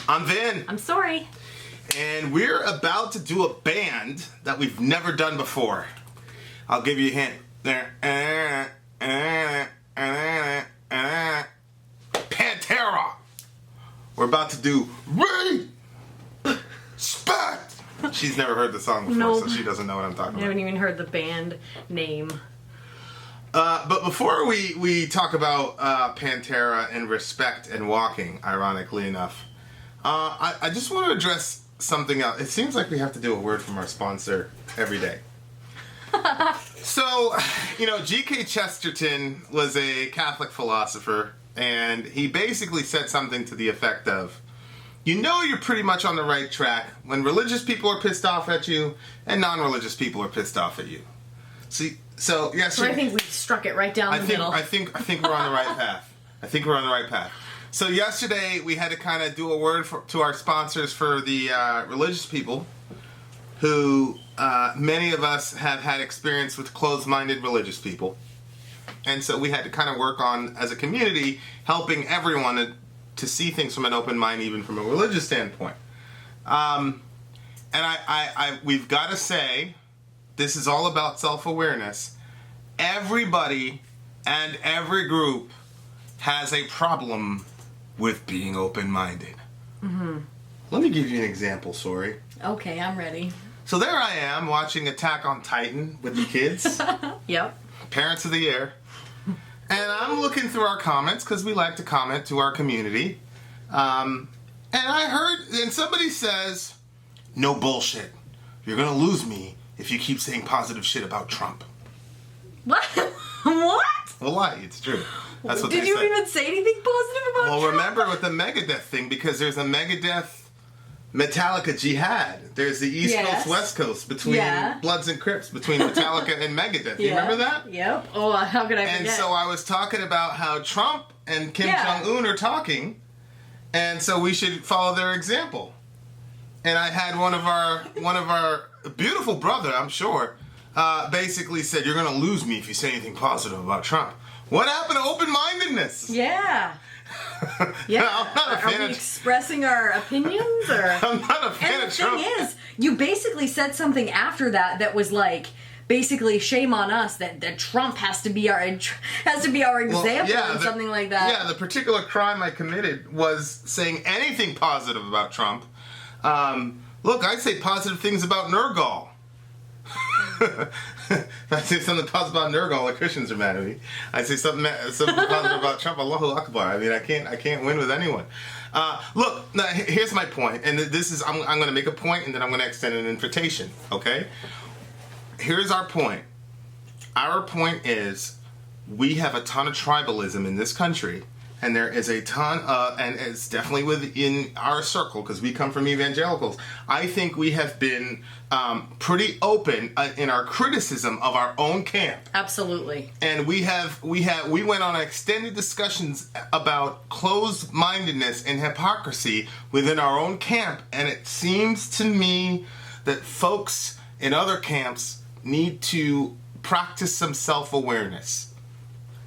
I'm Vin. I'm Sori. And we're about to do a band that we've never done before. I'll give you a hint. Pantera. We're about to do Respect. She's never heard the song before, Nope. so she doesn't know what I'm talking I about. haven't even heard the band name. But before we talk about Pantera and Respect and Walking, ironically enough, I just want to address something else. It seems like we have to do a word from our sponsor every day. So, G.K. Chesterton was a Catholic philosopher, and he basically said something to the effect of, you're pretty much on the right track when religious people are pissed off at you and non-religious people are pissed off at you. So I think we struck it right down the middle. I think we're on the right path. I think we're on the right path. So yesterday we had to kind of do a word to our sponsors for the religious people, who many of us have had experience with closed-minded religious people, and so we had to kind of work on, as a community, helping everyone to see things from an open mind, even from a religious standpoint. And we've got to say, this is all about self-awareness. Everybody and every group has a problem with being open-minded. Mm-hmm. Let me give you an example, Sori. Okay, I'm ready. So there I am watching Attack on Titan with the kids. Yep. Parents of the Year. And I'm looking through our comments, because we like to comment to our community. And I heard, and somebody says, no bullshit. You're going to lose me if you keep saying positive shit about Trump. What? What? Well, lie, it's true. That's what they Did you said. even say anything positive about Trump? Well, remember with the Megadeth thing, because there's a Megadeth Metallica jihad. There's the East Coast, West Coast, between Bloods and Crips, between Metallica and Megadeth. You remember that? Yep. Oh, how could I forget? And so I was talking about how Trump and Kim Jong-un are talking, and so we should follow their example. And I had one of our beautiful brother, I'm sure, basically said, you're going to lose me if you say anything positive about Trump. What happened to open-mindedness? Yeah. Yeah. No, I'm not a fan Are we expressing our opinions? Or? I'm not a fan of Trump. And the thing is, you basically said something after that was like, basically, shame on us that Trump has to be our example and something like that. Yeah, the particular crime I committed was saying anything positive about Trump. Look, I say positive things about Nergal. If I say something positive about Nergal, the Christians are mad at me. I say something positive about Trump, Allahu Akbar. I mean, I can't win with anyone. Look, now, here's my point, and this is I'm going to make a point, and then I'm going to extend an invitation. Okay. Here's our point. Our point is, we have a ton of tribalism in this country, and there is a ton of, and it's definitely within our circle, because we come from evangelicals. I think we have been pretty open in our criticism of our own camp. Absolutely. And we went on extended discussions about closed-mindedness and hypocrisy within our own camp, and it seems to me that folks in other camps need to practice some self-awareness.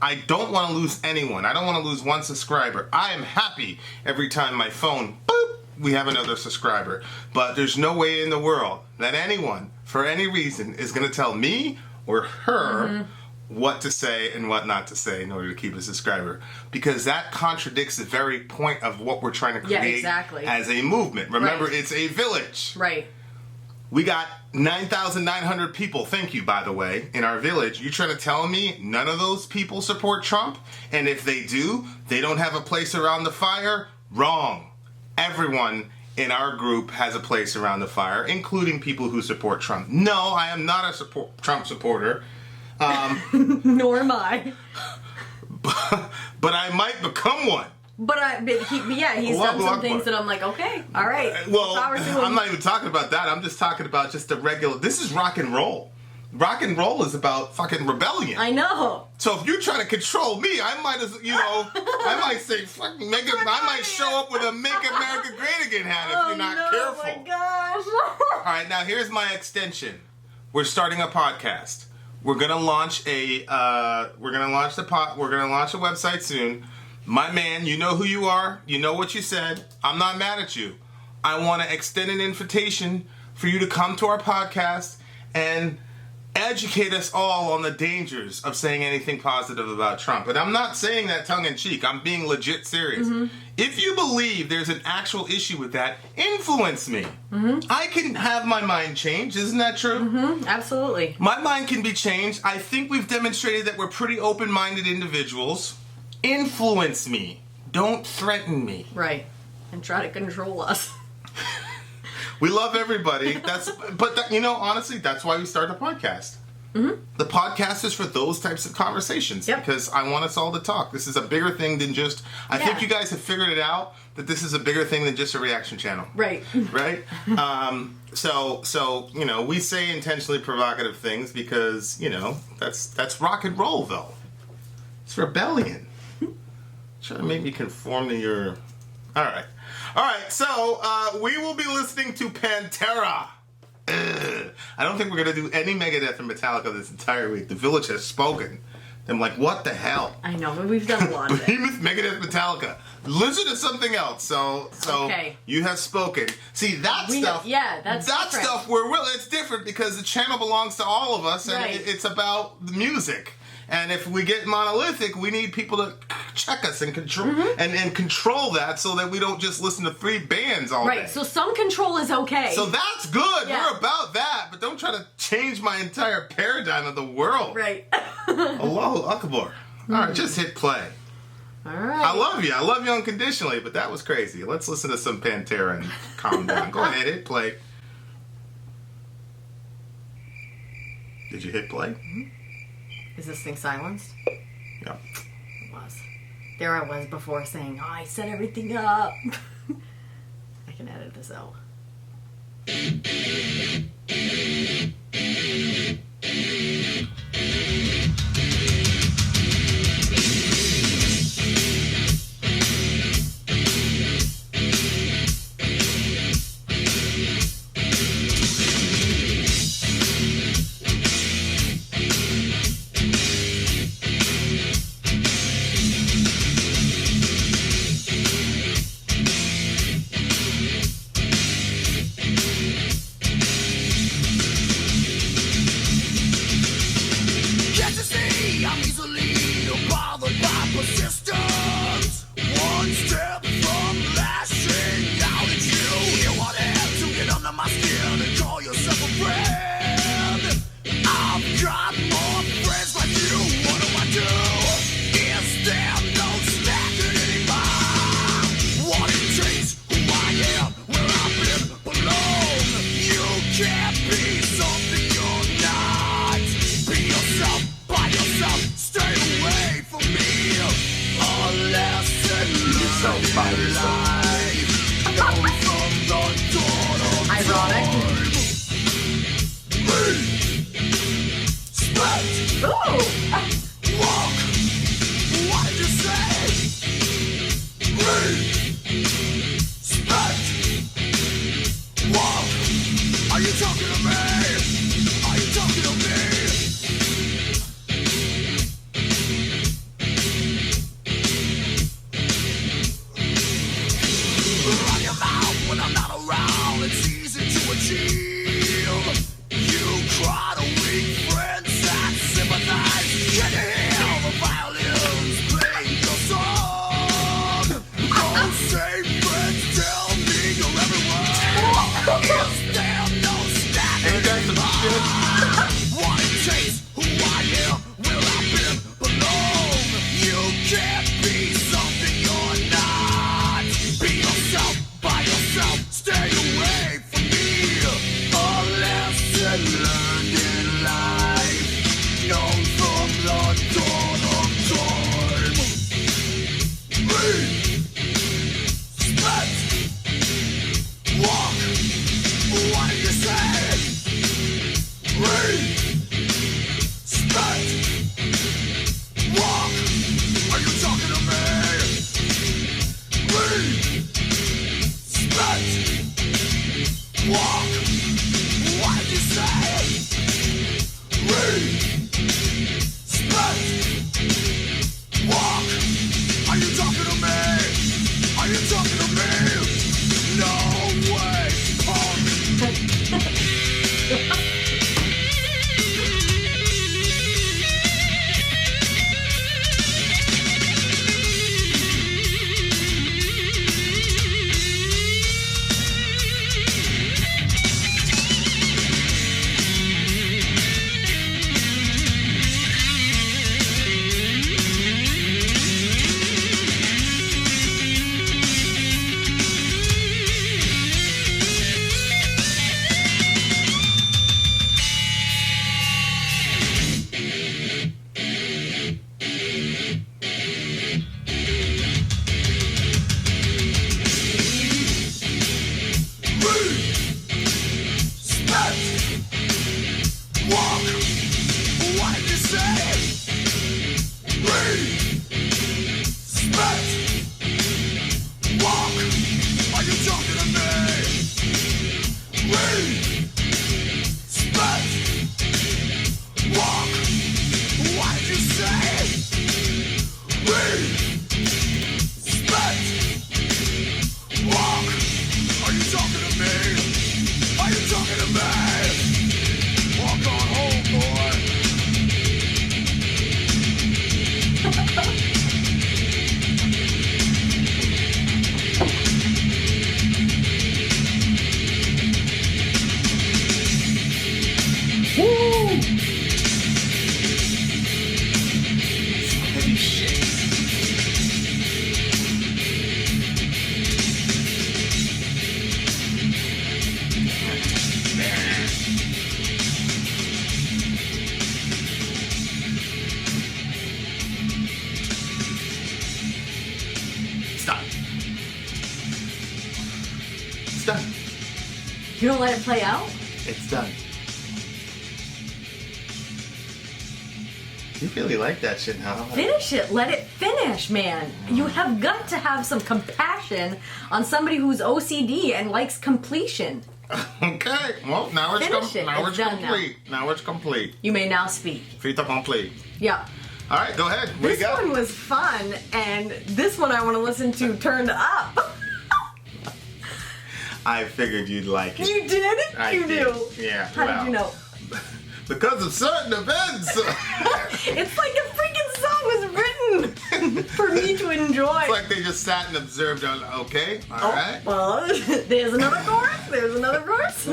I don't want to lose anyone. I don't want to lose one subscriber. I am happy every time my phone, boop, we have another subscriber. But there's no way in the world that anyone, for any reason, is going to tell me or her what to say and what not to say in order to keep a subscriber. Because that contradicts the very point of what we're trying to create as a movement. Remember, it's a village. Right. We got 9,900 people, thank you, by the way, in our village. You trying to tell me none of those people support Trump? And if they do, they don't have a place around the fire? Wrong. Everyone in our group has a place around the fire, including people who support Trump. No, I am not a Trump supporter. Nor am I. But I might become one. But he's done some things that I'm like, okay, all right. Well, I'm not even talking about that. I'm just talking about just the regular. This is rock and roll. Rock and roll is about fucking rebellion. I know. So if you're trying to control me, I might I might say, fucking I might show up with a Make America Great Again hat if you're not careful. Oh my gosh. All right, now here's my extension. We're starting a podcast. We're gonna launch a website soon. My man, you know who you are. You know what you said. I'm not mad at you. I want to extend an invitation for you to come to our podcast and educate us all on the dangers of saying anything positive about Trump. And I'm not saying that tongue-in-cheek. I'm being legit serious. If you believe there's an actual issue with that, influence me. I can have my mind changed. Isn't that true? Absolutely. My mind can be changed. I think we've demonstrated that we're pretty open-minded individuals. Influence me. Don't threaten me. Right. And try to control us. We love everybody. Honestly, that's why we started a podcast. The podcast is for those types of conversations because I want us all to talk. This is a bigger thing than just. I think you guys have figured it out that this is a bigger thing than just a reaction channel. Right. Right. So we say intentionally provocative things because that's rock and roll though. It's rebellion. Trying to make me conform to your. All right, so we will be listening to Pantera. I don't think we're going to do any Megadeth or Metallica this entire week. The Village has spoken. I'm like, what the hell? I know, but we've done a lot of it. Behemoth, Megadeth, Metallica. Listen to something else. So okay. You have spoken. See, that's different. Stuff it's different because the channel belongs to all of us, and it's about the music. And if we get monolithic, we need people to check us and control and control that so that we don't just listen to 3 bands all day. Right, so some control is okay. So that's good. Yeah. We're about that, but don't try to change my entire paradigm of the world. Right. Allahu Akbar. All right, just hit play. All right. I love you. I love you unconditionally, but that was crazy. Let's listen to some Pantera and calm down. Go ahead, hit play. Did you hit play? Is this thing silenced? Yeah. It was. There I was before saying, I set everything up. I can edit this out. Are you talking done. You don't let it play out? It's done. You really like that shit, huh? Finish it. Let it finish, man. You have got to have some compassion on somebody who's OCD and likes completion. Okay. Well, now it's complete. Now it's complete. You may now speak. Fita complete. Yeah. All right, go ahead. What This you got? one was fun, and this one I want to listen to turned up. I figured you'd like it. You did? You did. knew. Yeah. How did you know? Because of certain events. It's like a freaking song was written for me to enjoy. It's like they just sat and observed. Okay, all right. Well, there's another chorus. There's another verse.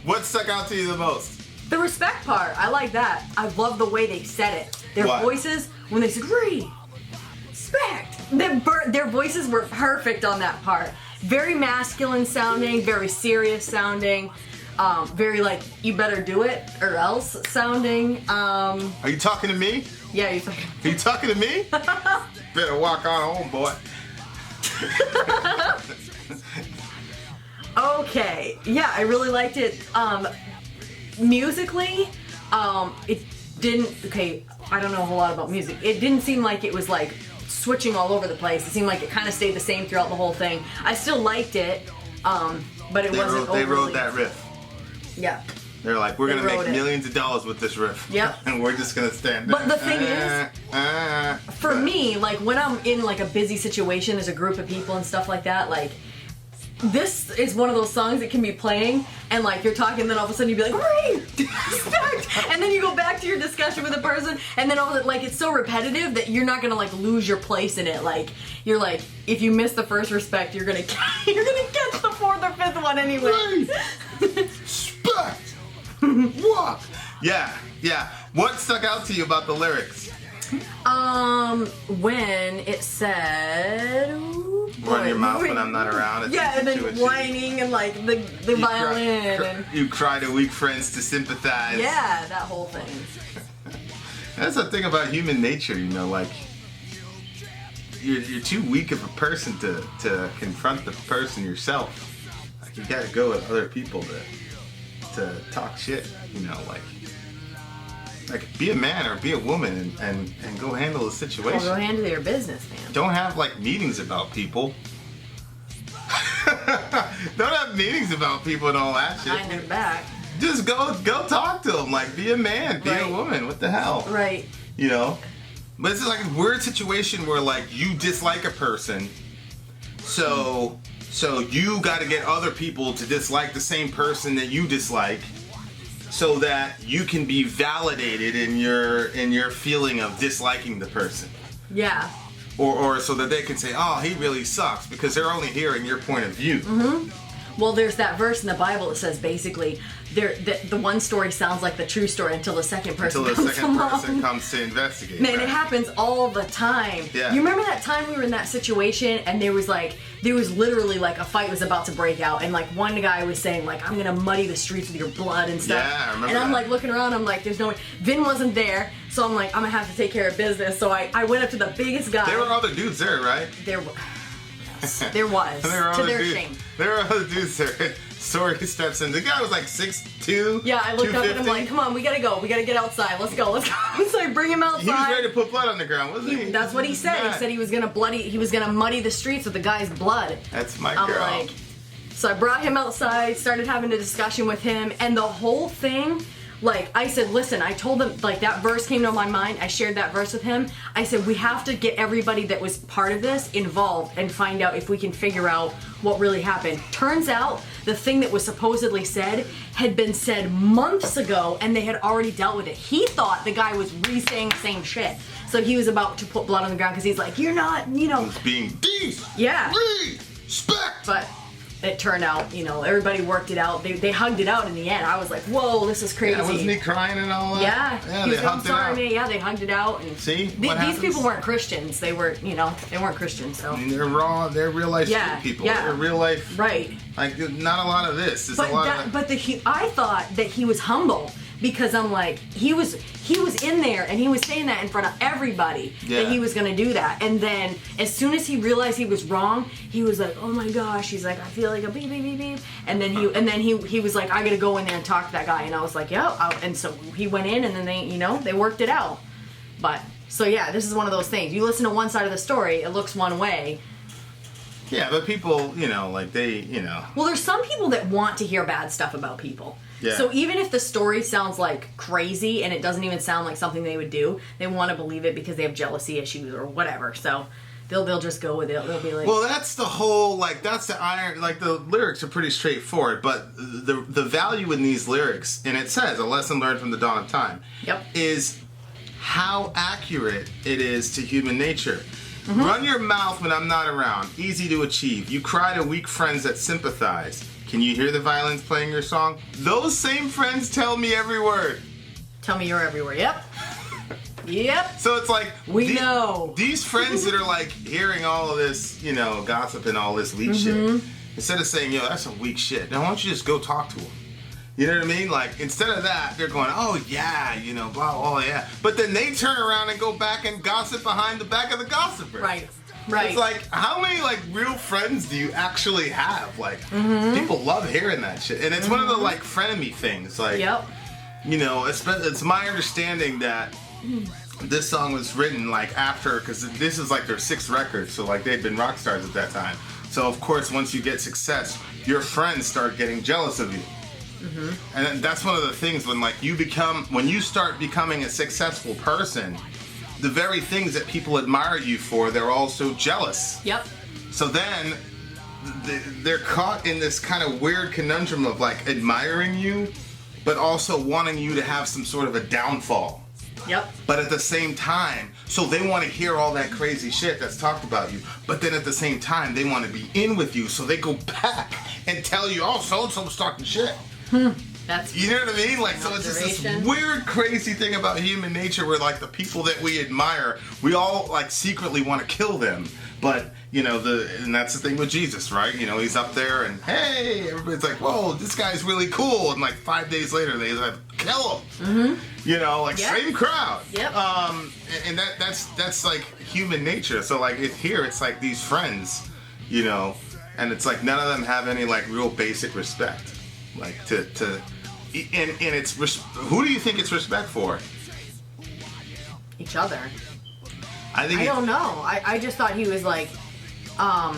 What stuck out to you the most? The respect part. I like that. I love the way they said it. Their voices, when they said respect, their voices were perfect on that part. Very masculine sounding, very serious sounding. Very like, you better do it or else sounding. Are you talking to me? Yeah, you're talking. Are you talking to me? Better walk on home, boy. Okay. Yeah, I really liked it. Musically, it didn't. Okay, I don't know a whole lot about music. It didn't seem like it was like switching all over the place. It seemed like it kind of stayed the same throughout the whole thing. I still liked it, but it wasn't. They wrote that riff. Yeah. They're like, we're gonna make millions of dollars with this riff. Yep. And we're just gonna stand there. But the thing is, for me, like when I'm in like a busy situation, there's a group of people and stuff like that, like this is one of those songs that can be playing and like you're talking and then all of a sudden you'd be like, respect! And then you go back to your discussion with a person and then all of it, like it's so repetitive that you're not gonna like lose your place in it. Like you're like, if you miss the first respect, you're gonna catch the fourth or fifth one anyway. Respect! What? Yeah. What stuck out to you about the lyrics? When it said run your mouth when I'm not around. Yeah, and then whining and like the violin. You cry to weak friends to sympathize. Yeah, that whole thing. That's the thing about human nature, you know, like you're too weak of a person to confront the person yourself. Like you gotta go with other people to talk shit, you know, like be a man or be a woman and go handle the situation. Well, go handle your business, man. Don't have like meetings about people. Don't have meetings about people and all that shit. Behind their back. Just go talk to them. Like be a man, be a woman. What the hell? Right. You know? But it's like a weird situation where like you dislike a person, so you got to get other people to dislike the same person that you dislike, so that you can be validated in your feeling of disliking the person. Yeah. Or so that they can say, oh, he really sucks, because they're only hearing your point of view. Mm-hmm. Well, there's that verse in the Bible that says basically the one story sounds like the true story until the second person comes to investigate. Man, it happens all the time. Yeah. You remember that time we were in that situation and there was literally like a fight was about to break out and like one guy was saying like, I'm gonna muddy the streets with your blood and stuff. Yeah, I remember and I'm that. like looking around, I'm like, there's no way. Vin wasn't there, so I'm like, I'm gonna have to take care of business. So I went up to the biggest guy. There were other dudes there, right? There was. To their shame. There were other dudes there. Sori steps in. The guy was like 6'2". Yeah, I looked up and I'm like, come on, we gotta go. We gotta get outside. Let's go. So I bring him outside. He was ready to put blood on the ground, wasn't he? That's what he said. He said he was gonna muddy the streets with the guy's blood. That's my girl. So I brought him outside, started having a discussion with him, and the whole thing, like, I said, listen, I told him, like, that verse came to my mind. I shared that verse with him. I said, we have to get everybody that was part of this involved and find out if we can figure out what really happened. Turns out, the thing that was supposedly said had been said months ago, and they had already dealt with it. He thought the guy was re-saying the same shit. So he was about to put blood on the ground because he's like, you're not, you know. It's being respect. But it turned out, you know, everybody worked it out. They hugged it out in the end. I was like, whoa, this is crazy. Yeah, wasn't he crying and all that? Yeah. They hugged it out. Yeah, they hugged it out. And see? These people weren't Christians. They were, you know, they weren't Christians. So. I mean, they're real life street people. Yeah. They're real life. Right. Like, not a lot of this. I thought that he was humble. Because I'm like, he he was in there and he was saying that in front of everybody that he was gonna do that. And then as soon as he realized he was wrong, he was like, oh my gosh, he's like, I feel like a beep beep beep beep. And then he was like, I gotta go in there and talk to that guy. And I was like, yeah. And so he went in and then they worked it out. But so yeah, this is one of those things. You listen to one side of the story, it looks one way. Yeah, but people, like they, Well, there's some people that want to hear bad stuff about people. Yeah. So even if the story sounds like crazy and it doesn't even sound like something they would do, they want to believe it because they have jealousy issues or whatever. So they'll just go with it. They'll be like, well, that's the whole, that's the iron, the lyrics are pretty straightforward, but the value in these lyrics, and it says, a lesson learned from the dawn of time, is how accurate it is to human nature. Mm-hmm. Run your mouth when I'm not around. Easy to achieve. You cry to weak friends that sympathize. Can you hear the violins playing your song? Those same friends tell me every word. Tell me you're everywhere. Yep. Yep. So it's like we know these friends that are hearing all of this, gossip and all this weak shit. Instead of saying, yo, that's some weak shit. Now why don't you just go talk to them? You know what I mean? Instead of that, they're going, oh yeah, blah, oh yeah. But then they turn around and go back and gossip behind the back of the gossiper. Right. It's how many real friends do you actually have? People love hearing that shit, and it's one of the frenemy things. It's my understanding that this song was written after, because this is their 6th record, so they'd been rock stars at that time. So of course, once you get success, your friends start getting jealous of you. Mm-hmm. And that's one of the things when you start becoming a successful person, the very things that people admire you for, they're also jealous. Yep. So then they're caught in this kind of weird conundrum of admiring you, but also wanting you to have some sort of a downfall. Yep. But at the same time, so they want to hear all that crazy shit that's talked about you, but then at the same time, they want to be in with you, so they go back and tell you, oh, so-and-so was talking shit. That's you know what I mean? So it's just this weird, crazy thing about human nature where the people that we admire, we all secretly want to kill them. But and that's the thing with Jesus, right? He's up there and hey, everybody's like, whoa, this guy's really cool, and 5 days later they kill him. Mm-hmm. Same crowd. Yep. And that's human nature. So here it's these friends, and it's none of them have any real basic respect. And it's who do you think it's respect for? Each other. I don't know. I just thought he was I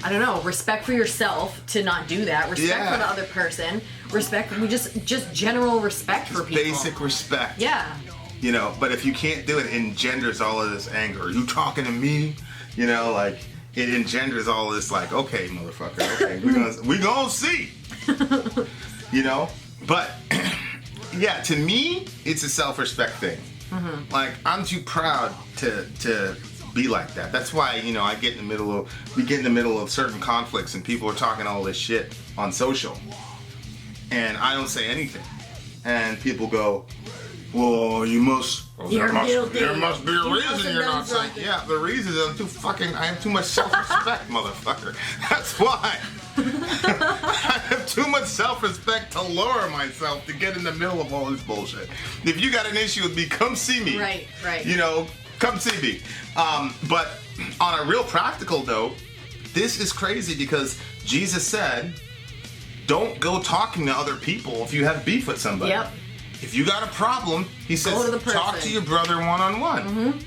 don't know, respect for yourself to not do that, respect for the other person, respect, just general respect for people. Basic respect. Yeah. But if you can't do it, it engenders all of this anger. Are you talking to me? It engenders all this okay, motherfucker, okay, we gonna see. But yeah, to me, it's a self-respect thing. Mm-hmm. I'm too proud to be like that. That's why, we get in the middle of certain conflicts and people are talking all this shit on social. And I don't say anything. And people go, well, there must be a reason you're not saying. Yeah, the reason is I have too much self-respect, motherfucker. That's why. I have too much self-respect to lower myself to get in the middle of all this bullshit. If you got an issue with me, come see me. Right. Come see me. But on a real practical note, this is crazy because Jesus said, don't go talking to other people if you have beef with somebody. Yep. If you got a problem, he says, talk to your brother one-on-one. Mm-hmm.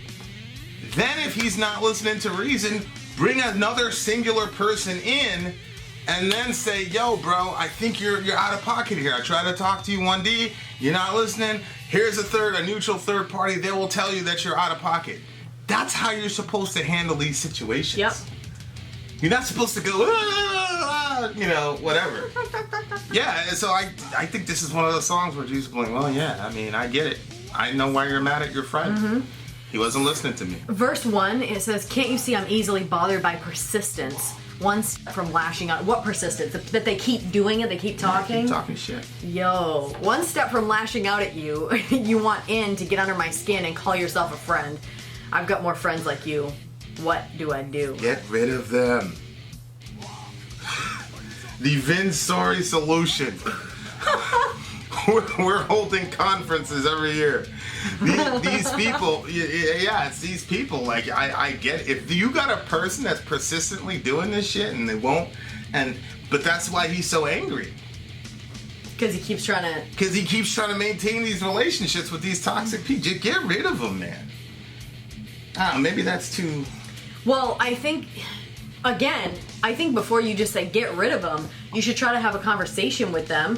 Then if he's not listening to reason, bring another singular person in and then say, yo, bro, I think you're out of pocket here. I try to talk to you one day, you're not listening. Here's a neutral third party. They will tell you that you're out of pocket. That's how you're supposed to handle these situations. Yep. You're not supposed to go, whatever. Yeah, so I think this is one of those songs where Jesus is going, well, yeah, I get it. I know why you're mad at your friend. Mm-hmm. He wasn't listening to me. Verse 1, it says, can't you see I'm easily bothered by persistence? One step from lashing out. What persistence? That they keep doing it? They keep talking? Yeah, keep talking shit. Yo. One step from lashing out at you, you want in to get under my skin and call yourself a friend. I've got more friends like you. What do I do? Get rid of them. The Vin Sori solution. we're holding conferences every year. These people, yeah, it's these people. Like, I get it. If you got a person that's persistently doing this shit and they won't, but that's why he's so angry. Because he keeps trying to maintain these relationships with these toxic people. Just get rid of them, man. I don't know, maybe that's too... Well, I think before you just say get rid of them, you should try to have a conversation with them.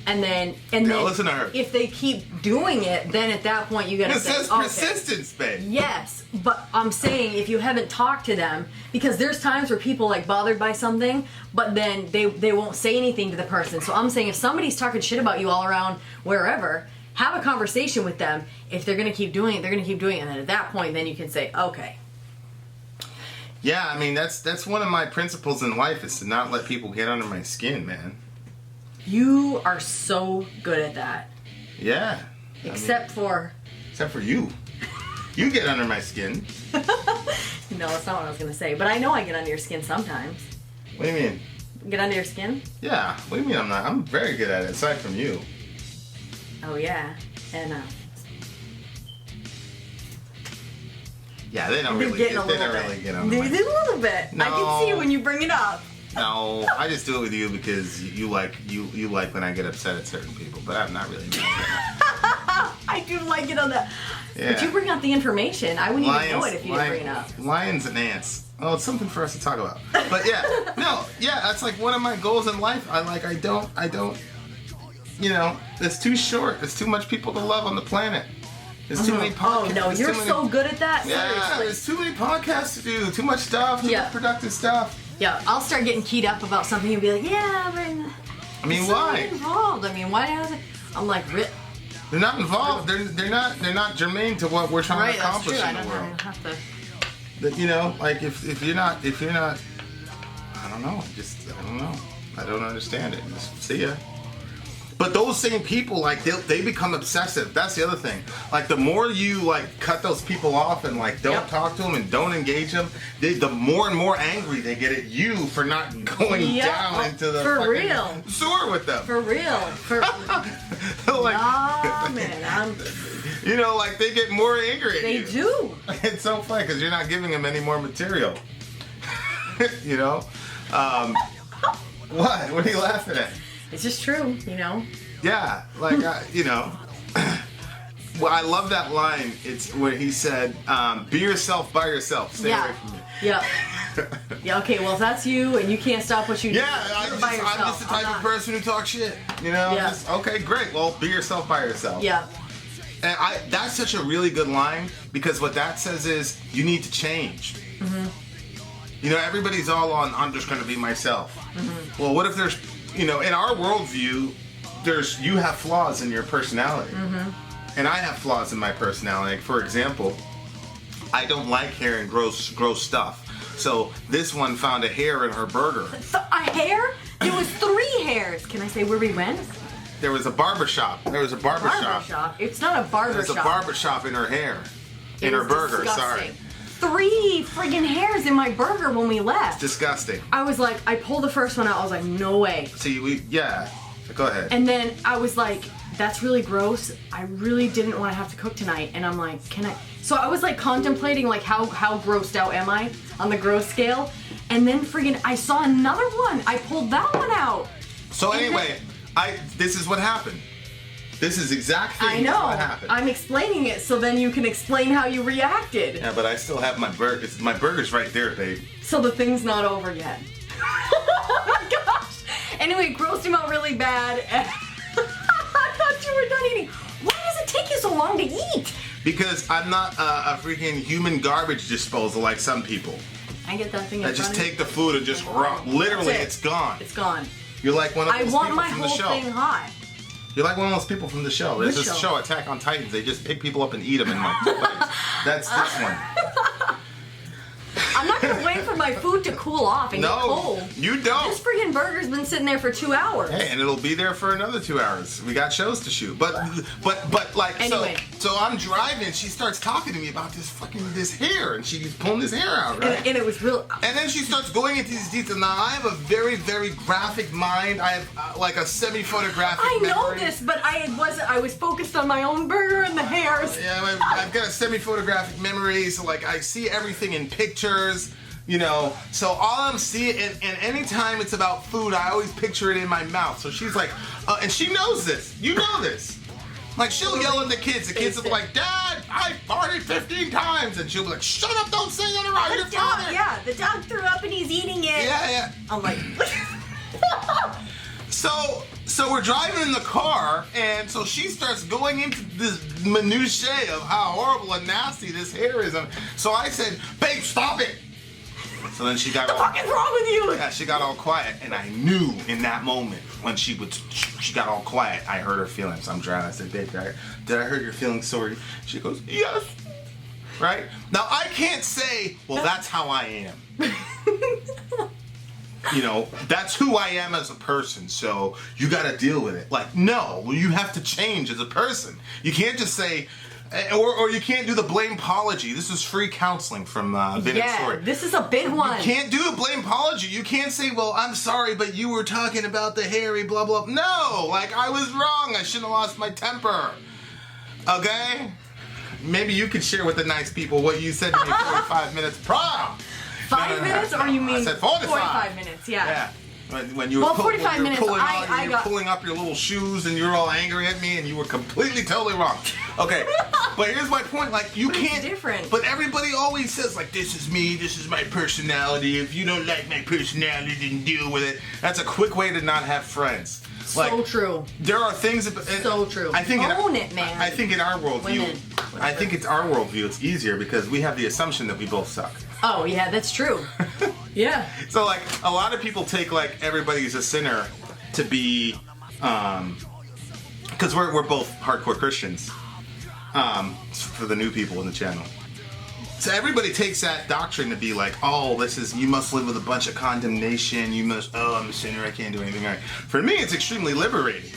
And then listen to her. If they keep doing it, then at that point you gotta say, says persistence, babe. Yes, but I'm saying if you haven't talked to them, because there's times where people like bothered by something, but then they won't say anything to the person. So I'm saying if somebody's talking shit about you all around wherever, have a conversation with them. If they're gonna keep doing it, they're gonna keep doing it, and then at that point, then you can say, okay. Yeah, I mean that's one of my principles in life is to not let people get under my skin, man. You are so good at that. Yeah. Except for you. You get under my skin. No, that's not what I was going to say. But I know I get under your skin sometimes. What do you mean? Get under your skin? Yeah. What do you mean I'm not? I'm very good at it, aside from you. Oh, yeah. And, yeah, they don't really get on my skin. They did a little bit. No. I can see when you bring it up. No, I just do it with you because you like when I get upset at certain people, but I'm not really. I do like it on that. Yeah. But you bring up the information. I wouldn't even know it if you didn't bring it up. Lions and ants. Oh, it's something for us to talk about. But yeah, that's like one of my goals in life. I don't. You know, it's too short. There's too much people to love on the planet. There's too many podcasts. Oh no, you're so good at that. Yeah, there's too many podcasts to do. Too much stuff. Too much productive stuff. Yeah, I'll start getting keyed up about something and be like, yeah, but I mean, why? Involved. I mean, why does it? I'm like, they're not involved. They're not germane to what we're trying to accomplish in the world. You know, like if you're not, I don't know. I don't know. I don't understand it. Just see ya. But those same people, like, they become obsessive. That's the other thing. Like, the more you, like, cut those people off and, like, don't talk to them and don't engage them, the more and more angry they get at you for not going down into the fucking sewer with them. For real. Like, nah, man. You know, like, they get more angry at you. They do. It's so funny because you're not giving them any more material. You know? What? What are you laughing at? It's just true, you know? Yeah, like, you know. Well, I love that line. It's where he said, be yourself by yourself. Stay away from me. Yeah. Yeah, okay, well, if that's you and you can't stop what you do, I'm just the type of person who talks shit. You know? Yeah. Okay, great. Well, be yourself by yourself. Yeah. And that's such a really good line because what that says is you need to change. Mm-hmm. You know, everybody's all on, I'm just going to be myself. Mm-hmm. Well, what if there's, you know, in our worldview, you have flaws in your personality. Mm-hmm. And I have flaws in my personality. Like, for example, I don't like hair and gross stuff. So this one found a hair in her burger. A hair? There was 3 hairs. Can I say where we went? There was a barbershop. Barbershop? It's not a barbershop. There's a barbershop in her hair. In her burger, disgusting. sorry. 3 friggin' hairs in my burger when we left. It's disgusting. I was like, I pulled the first one out. I was like, no way. See, yeah. Go ahead. And then I was like, that's really gross. I really didn't want to have to cook tonight. And I'm like, can I? So I was like contemplating like how grossed out am I on the gross scale. And then friggin' I saw another one. I pulled that one out. So anyway, this is what happened. This is exactly what happened. I'm explaining it so then you can explain how you reacted. Yeah, but I still have my burger. My burger's right there, babe. So the thing's not over yet. Oh my gosh. Anyway, it grossed him out really bad. And I thought you were done eating. Why does it take you so long to eat? Because I'm not a freaking human garbage disposal like some people. I get that thing. I just take the food and just literally, it's gone. It's gone. You're like one of those people from the show. I want my whole thing hot. You're like one of those people from the show. There's this show, Attack on Titans. They just pick people up and eat them in like 2 bites. That's this one. I'm not gonna wait for my food to cool. cool off and get cold. You don't. This freaking burger's been sitting there for 2 hours. Hey, and it'll be there for another 2 hours. We got shows to shoot. But like, anyway. so I'm driving. She starts talking to me about this hair, and she's pulling this hair out, right? And it was real. And then she starts going into these details. Now I have a very, very graphic mind. I have like a semi-photographic I know memory. this, but I was focused on my own burger and the hairs. Yeah, I've got a semi-photographic memory, so like I see everything in pictures, you know. So all I'm seeing, and anytime it's about food, I always picture it in my mouth. So she's like, and she knows this. You know this. Like she'll yell at the kids. The kids will be like, "Dad, I farted 15 times," and she'll be like, "Shut up! Don't say that around your father." Yeah, the dog threw up and he's eating it. Yeah. I'm like. So we're driving in the car, and so she starts going into this minutiae of how horrible and nasty this hair is. And so I said, "Babe, stop it." So then she got What the fuck is wrong with you? Yeah, she got all quiet, and I knew in that moment when she got all quiet, I hurt her feelings. I'm driving. I said, "Babe, did I hurt your feelings? Sorry." She goes, "Yes." Right? Now I can't say, "Well, that's how I am." You know, that's who I am as a person, so you gotta deal with it. Like, no, you have to change as a person. You can't just say, or you can't do the blame-pology. This is free counseling from Vin and Sori. This is a big one. You can't do the blame-pology. You can't say, "Well, I'm sorry, but you were talking about the hairy blah blah." No, like, I was wrong. I shouldn't have lost my temper. Okay? Maybe you could share with the nice people what you said to me 45 minutes prior. 5 minutes, or you mean I said 45 minutes? Yeah. When you were, 45 minutes. pulling up your little shoes and you're all angry at me and you were completely totally wrong. Okay, but here's my point. Like, you can't. It's different. But everybody always says, like, "This is me. This is my personality. If you don't like my personality, then deal with it." That's a quick way to not have friends. Like, so true. There are things. So true. I think Own it, man. I think in our worldview, it's easier because we have the assumption that we both suck. Oh, yeah, that's true. Yeah. So, like, a lot of people take, like, everybody's a sinner to be, because we're both hardcore Christians, for the new people in the channel. So everybody takes that doctrine to be like, "Oh, you must live with a bunch of condemnation, I'm a sinner, I can't do anything right." For me, it's extremely liberating.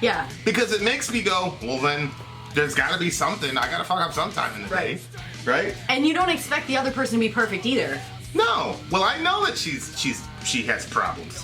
Yeah. Because it makes me go, well then, there's gotta be something, I gotta fuck up sometime in the day. Right? And you don't expect the other person to be perfect either. No. Well, I know that she has problems.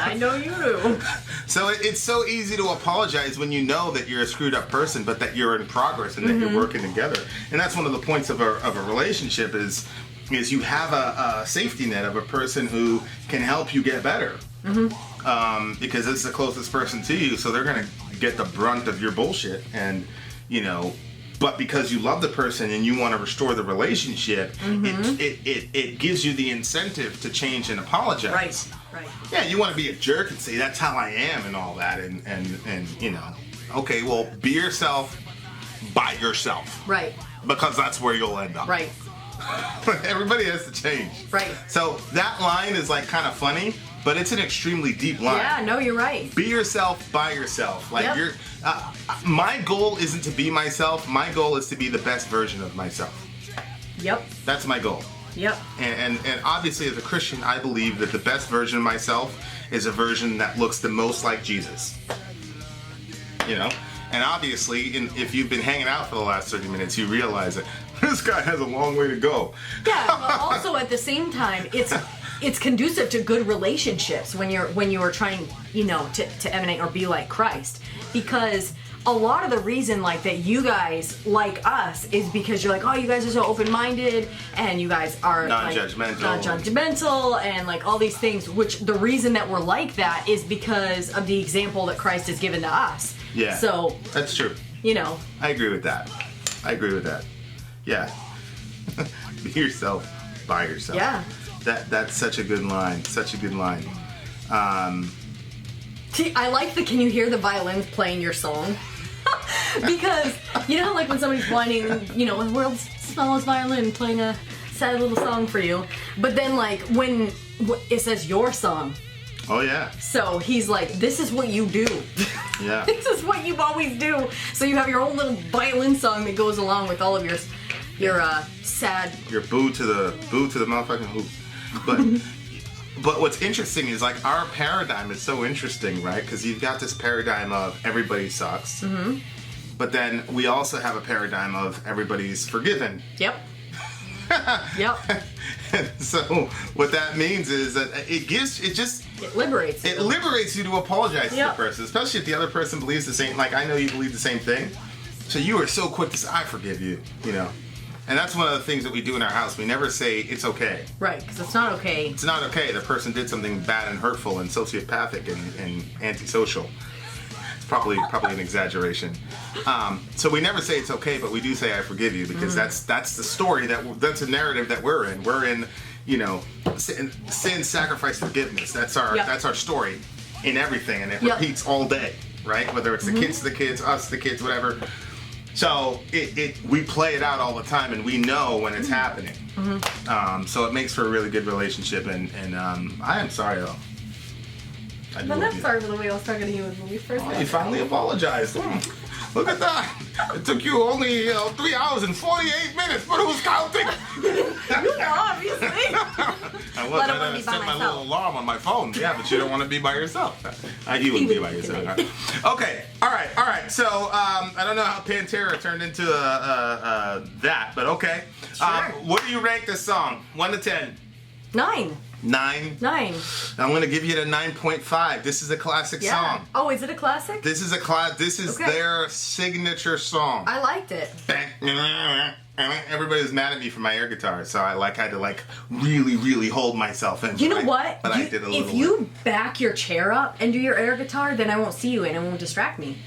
I know you do. So it's so easy to apologize when you know that you're a screwed up person, but that you're in progress and that you're working together. And that's one of the points of a relationship is you have a safety net of a person who can help you get better. Because it's the closest person to you, so they're gonna get the brunt of your bullshit, and you know. But because you love the person and you want to restore the relationship, it gives you the incentive to change and apologize. Right. Yeah, you want to be a jerk and say, "That's how I am," and all that, and you know, okay, well, be yourself by yourself. Right. Because that's where you'll end up. Right. Everybody has to change. Right. So that line is like kind of funny, but it's an extremely deep line. Yeah, no, you're right. Be yourself by yourself. Like my goal isn't to be myself. My goal is to be the best version of myself. Yep. That's my goal. Yep. And obviously as a Christian, I believe that the best version of myself is a version that looks the most like Jesus. You know? And obviously, if you've been hanging out for the last 30 minutes, you realize that this guy has a long way to go. Yeah, but also at the same time, it's conducive to good relationships when you are trying, you know, to emanate or be like Christ, because a lot of the reason like that you guys like us is because you're like, oh, you guys are so open-minded and you guys are non-judgmental and like all these things, which the reason that we're like that is because of the example that Christ has given to us. Yeah. So that's true. You know. I agree with that. Yeah. Be yourself by yourself. Yeah. That's such a good line. Such a good line. I like the "can you hear the violins playing your song?" Because you know how like when somebody's whining, you know, the world's smallest violin playing a sad little song for you, but then like when it says your song. Oh yeah. So he's like, this is what you do. Yeah. This is what you always do. So you have your own little violin song that goes along with all of your You're sad. You're boo to the motherfucking hoop. But what's interesting is like our paradigm is so interesting, right? Because you've got this paradigm of everybody sucks. Mm-hmm. But then we also have a paradigm of everybody's forgiven. Yep. Yep. So what that means is that it liberates. It liberates you to apologize to the person, especially if the other person believes the same. Like I know you believe the same thing, so you are so quick to say, "I forgive you," you know. And that's one of the things that we do in our house. We never say it's okay. Right, because it's not okay. It's not okay. The person did something bad and hurtful and sociopathic and antisocial. It's probably an exaggeration. So we never say it's okay, but we do say I forgive you because that's the story that's a narrative that we're in. We're in, you know, sin, sacrifice, forgiveness. That's our story in everything, and it repeats all day, right? Whether it's the kids, us, the kids, whatever. So we play it out all the time, and we know when it's happening. So it makes for a really good relationship, and I am sorry though. I'm not sorry for the way I was talking to you when we first met. You finally apologized. Look at that. It took you only 3 hours and 48 minutes, but who's counting? You know, obviously. I set my little alarm on my phone. Yeah, but you don't want to be by yourself. You wouldn't be by yourself. Okay. All right. So I don't know how Pantera turned into that, but okay. Sure. What do you rank this song? 1 to 10. 9. 9? 9. I'm going to give you a 9.5. This is a classic song. Oh, is it a classic? This is their signature song. I liked it. Everybody was mad at me for my air guitar, so I had to really, really hold myself in. You know what? But I did a little. If you back your chair up and do your air guitar, then I won't see you and it won't distract me.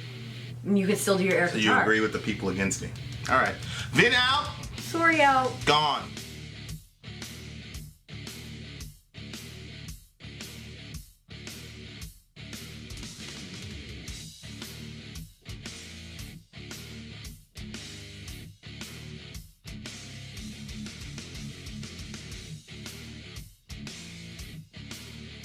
And you can still do your air guitar. So you agree with the people against me. All right. Vin out. Sori out. Gone.